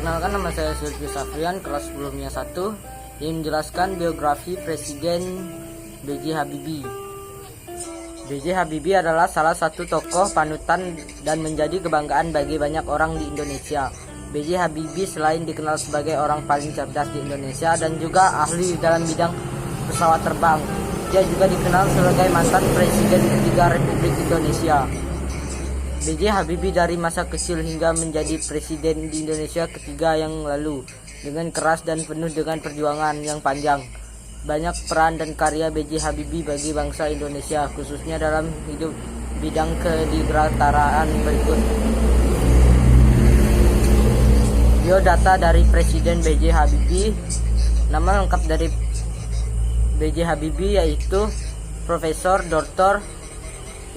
Perkenalkan, nama saya Zulfi Safrian, kelas 10-1, yang menjelaskan biografi Presiden B.J. Habibie. B.J. Habibie adalah salah satu tokoh panutan dan menjadi kebanggaan bagi banyak orang di Indonesia. B.J. Habibie selain dikenal sebagai orang paling cerdas di Indonesia dan juga ahli dalam bidang pesawat terbang, dia juga dikenal sebagai mantan Presiden ketiga Republik Indonesia. B.J. Habibie dari masa kecil hingga menjadi presiden di Indonesia ketiga yang lalu dengan keras dan penuh dengan perjuangan yang panjang. Banyak peran dan karya B.J. Habibie bagi bangsa Indonesia, khususnya dalam hidup bidang kedirgataraan berikut. Biodata dari Presiden B.J. Habibie. Nama lengkap dari B.J. Habibie yaitu Profesor Dr.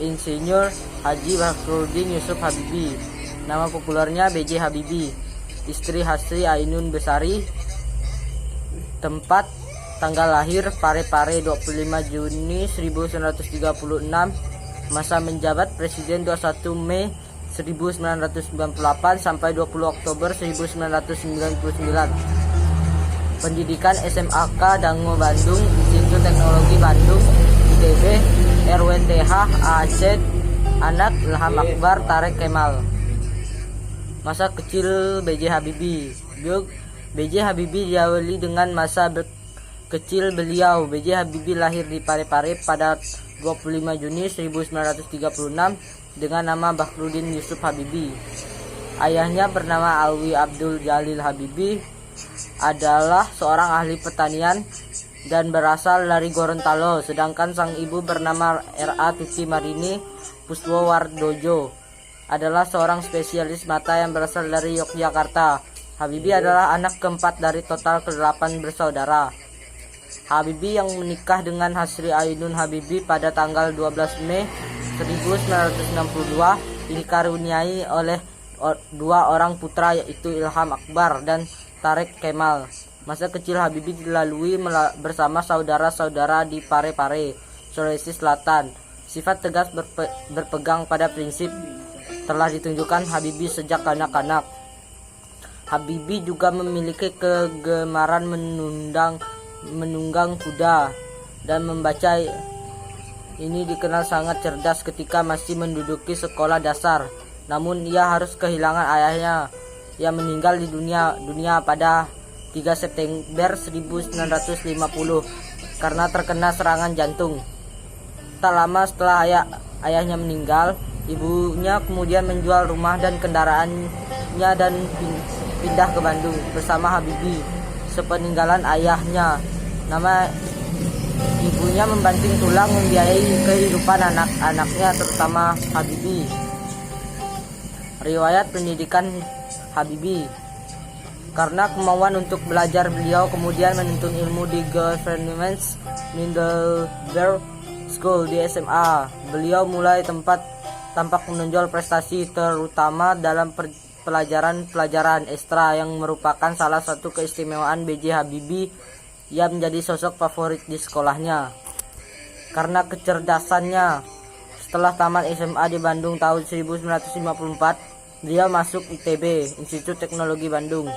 Insinyur Haji Bahrudin Yusuf Habibie. Nama populernya B.J. Habibie. Istri Hasri Ainun Besari. Tempat tanggal lahir Parepare 25 Juni 1936. Masa menjabat Presiden 21 Mei 1998 sampai 20 Oktober 1999. Pendidikan SMAK Dango Bandung, Institut Teknologi Bandung, ITB, RWTH, Aceh, anak Ilham Akbar, Tareq Kemal. Masa kecil B.J. Habibie. B.J. Habibie diawali dengan masa kecil beliau. B.J. Habibie lahir di Parepare pada 25 Juni 1936 dengan nama Bahrudin Yusuf Habibie. Ayahnya bernama Alwi Abdul Jalil Habibie, adalah seorang ahli pertanian dan berasal dari Gorontalo, sedangkan sang ibu bernama R.A. Tuti Marini Puswowardojo, adalah seorang spesialis mata yang berasal dari Yogyakarta. Habibie adalah anak keempat dari total ke-8 bersaudara. Habibie yang menikah dengan Hasri Ainun Habibie pada tanggal 12 Mei 1962 dikaruniai oleh dua orang putra yaitu Ilham Akbar dan Tareq Kemal. Masa kecil Habibie dilalui bersama saudara-saudara di Parepare, Sulawesi Selatan. Sifat tegas berpegang pada prinsip telah ditunjukkan Habibie sejak kanak-kanak. Habibie juga memiliki kegemaran menunggang kuda dan membaca. Ini dikenal sangat cerdas ketika masih menduduki sekolah dasar. Namun ia harus kehilangan ayahnya yang meninggal di dunia pada 3 September 1950 karena terkena serangan jantung. Tak lama setelah ayahnya meninggal, ibunya kemudian menjual rumah dan kendaraannya dan pindah ke Bandung bersama Habibie. Sepeninggalan ayahnya, nama ibunya membanting tulang membiayai kehidupan anak-anaknya terutama Habibie. Riwayat pendidikan Habibie. Karena kemauan untuk belajar, beliau kemudian menuntut ilmu di Government Middlebury School di SMA. Beliau mulai tampak menonjol prestasi terutama dalam pelajaran ekstra yang merupakan salah satu keistimewaan B.J. Habibie yang menjadi sosok favorit di sekolahnya. Karena kecerdasannya, setelah tamat SMA di Bandung tahun 1954, beliau masuk ITB, Institut Teknologi Bandung.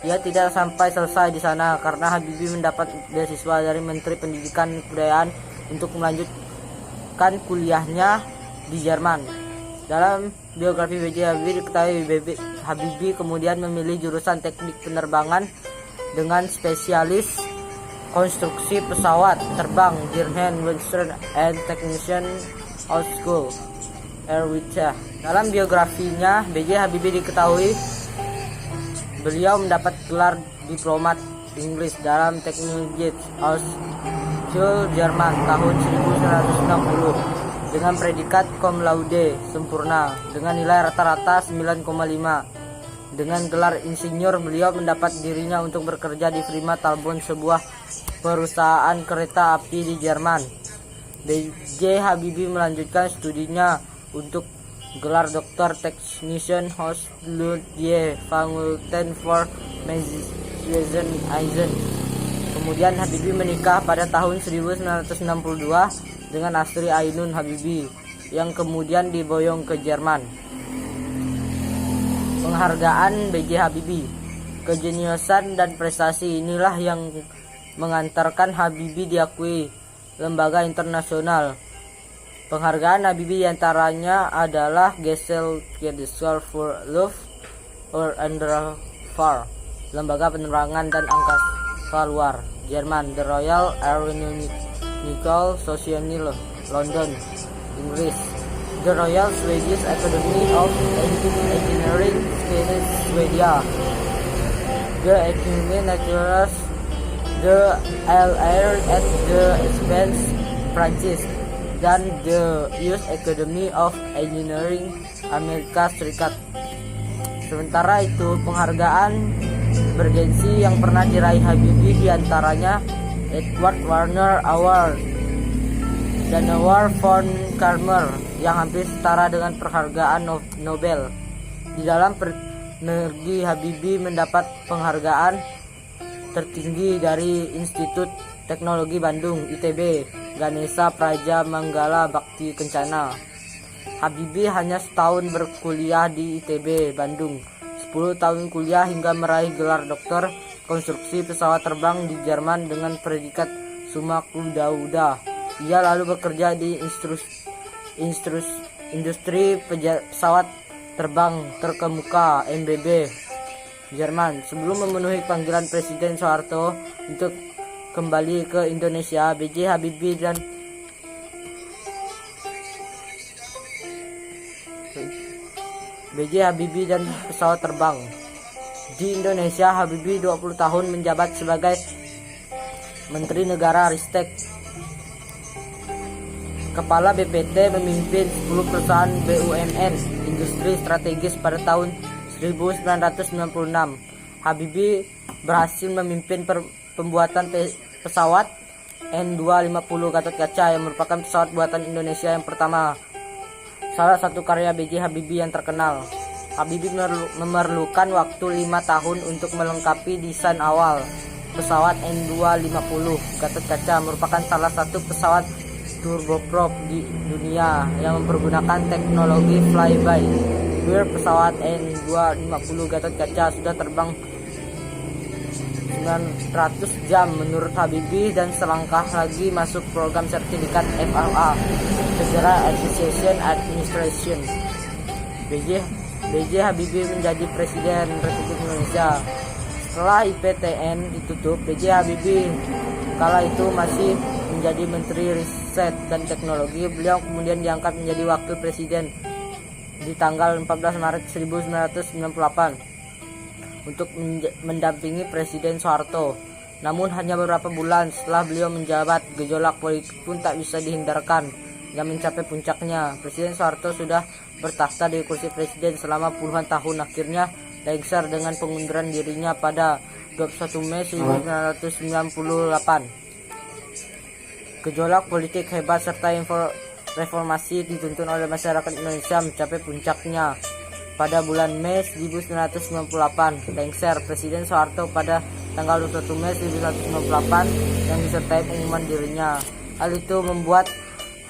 Ia tidak sampai selesai di sana karena Habibie mendapat beasiswa dari Menteri Pendidikan dan Kebudayaan untuk melanjutkan kuliahnya di Jerman. Dalam biografi B.J. Habibie diketahui Habibie kemudian memilih jurusan teknik penerbangan dengan spesialis konstruksi pesawat terbang German Western and Technician School RWTH. Dalam biografinya, B.J. Habibie diketahui beliau mendapat gelar diplomat Inggris dalam Technology Hochschule Jerman tahun 1960 dengan predikat cum laude sempurna dengan nilai rata-rata 9,5. Dengan gelar insinyur, beliau mendapat dirinya untuk bekerja di firma Talbot, sebuah perusahaan kereta api di Jerman. B.J. Habibie melanjutkan studinya untuk gelar Dr. Technician Hochschule die Fakultät für Medizin Eisen. Kemudian Habibie menikah pada tahun 1962 dengan Hasri Ainun Habibie yang kemudian diboyong ke Jerman. Penghargaan B.J. Habibie. Kejeniusan dan prestasi inilah yang mengantarkan Habibie diakui lembaga internasional. Penghargaan Habibie diantaranya adalah Gesellschaft für Luft- und Raumfahrt, lembaga penerangan dan angkasa luar Jerman, The Royal Aeronautical Society London, Inggris, The Royal Swedish Academy of Engineering, Swedia, The Academy Naturals, The LR at the Expense, Prancis, dan The US Academy of Engineering, Amerika Serikat. Sementara itu, penghargaan bergensi yang pernah diraih Habibie diantaranya Edward Warner Award dan Award von Karmer yang hampir setara dengan penghargaan Nobel. Di dalam energi, Habibie mendapat penghargaan tertinggi dari Institut Teknologi Bandung (ITB), Ganesha Praja Manggala Bhakti Kencana. Habibie hanya setahun berkuliah di ITB Bandung, 10 tahun kuliah hingga meraih gelar doktor konstruksi pesawat terbang di Jerman dengan predikat summa cum laude. Ia lalu bekerja di industri pesawat terbang terkemuka MBB Jerman sebelum memenuhi panggilan Presiden Soeharto untuk kembali ke Indonesia. B.J. Habibie dan pesawat terbang. Di Indonesia, Habibie 20 tahun menjabat sebagai Menteri Negara Ristek. Kepala BPT, memimpin 10 perusahaan BUMN industri strategis pada tahun 1996. Habibie berhasil memimpin pembuatan pesawat N250 Gatot Kaca yang merupakan pesawat buatan Indonesia yang pertama. Salah satu karya B.J. Habibie yang terkenal. Habibie memerlukan waktu 5 tahun untuk melengkapi desain awal. Pesawat N250 Gatot Kaca merupakan salah satu pesawat turboprop di dunia yang mempergunakan teknologi fly-by-wire. Pesawat N250 Gatot Kaca sudah terbang 900 jam menurut Habibie dan selangkah lagi masuk program sertifikat FAA, Federal Aviation Administration. B.J. Habibie menjadi Presiden Republik Indonesia. Setelah IPTN ditutup, B.J. Habibie kala itu masih menjadi Menteri Riset dan Teknologi. Beliau kemudian diangkat menjadi Wakil Presiden di tanggal 14 Maret 1998 untuk mendampingi Presiden Soeharto. Namun hanya beberapa bulan setelah beliau menjabat, gejolak politik pun tak bisa dihindarkan hingga mencapai puncaknya. Presiden Soeharto sudah bertakhta di kursi presiden selama puluhan tahun, akhirnya lengser dengan pengunduran dirinya pada 21 Mei 1998. Gejolak politik hebat serta reformasi dituntun oleh masyarakat Indonesia mencapai puncaknya pada bulan Mei 1998. Lengser Presiden Soeharto pada tanggal 21 Mei 1998 yang disertai pengumuman dirinya. Hal itu membuat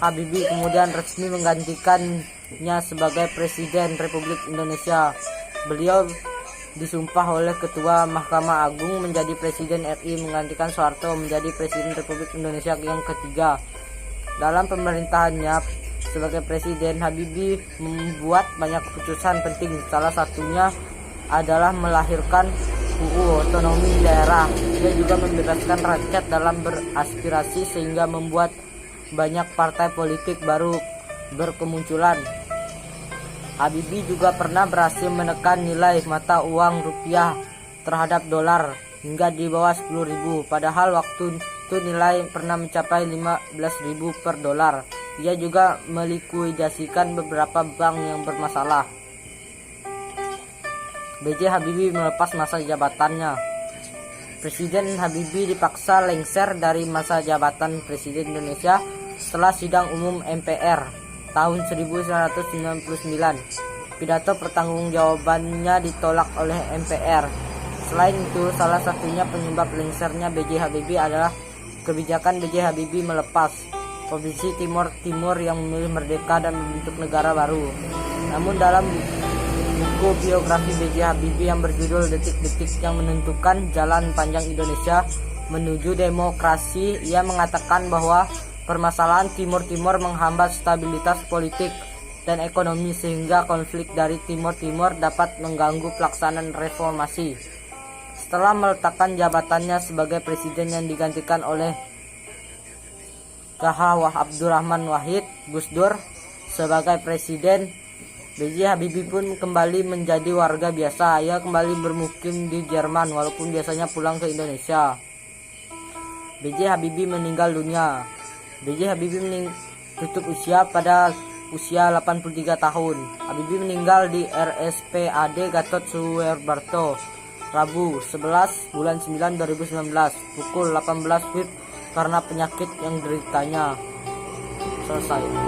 Habibie kemudian resmi menggantikannya sebagai Presiden Republik Indonesia. Beliau disumpah oleh Ketua Mahkamah Agung menjadi Presiden RI, menggantikan Soeharto menjadi Presiden Republik Indonesia yang ketiga. Dalam pemerintahannya sebagai Presiden, Habibie membuat banyak keputusan penting. Salah satunya adalah melahirkan UU Otonomi Daerah. Dia juga membebaskan rakyat dalam beraspirasi sehingga membuat banyak partai politik baru berkemunculan. Habibie juga pernah berhasil menekan nilai mata uang rupiah terhadap dolar hingga di bawah 10.000, padahal waktu itu nilai pernah mencapai 15.000 per dolar. Ia juga melikuidasikan beberapa bank yang bermasalah. B.J. Habibie melepas masa jabatannya. Presiden Habibie dipaksa lengser dari masa jabatan Presiden Indonesia setelah sidang umum MPR tahun 1999. Pidato pertanggungjawabannya ditolak oleh MPR. Selain itu, salah satunya penyebab lengsernya B.J. Habibie adalah kebijakan B.J. Habibie melepas Provinsi Timur yang memilih merdeka dan membentuk negara baru. Namun dalam buku buku biografi B.J. Habibie yang berjudul Detik-detik yang Menentukan Jalan Panjang Indonesia Menuju Demokrasi, ia mengatakan bahwa permasalahan Timur Timur menghambat stabilitas politik dan ekonomi sehingga konflik dari Timur Timur dapat mengganggu pelaksanaan reformasi. Setelah meletakkan jabatannya sebagai presiden yang digantikan oleh K.H. Abdurrahman Wahid, Gus Dur sebagai presiden, B.J. Habibie pun kembali menjadi warga biasa. Ia kembali bermukim di Jerman walaupun biasanya pulang ke Indonesia. B.J. Habibie meninggal dunia. B.J. Habibie tutup usia pada usia 83 tahun. Habibie meninggal di RSPAD Gatot Subroto, Rabu 11 bulan 9 2019 pukul 18 WIB karena penyakit yang dideritanya. Selesai.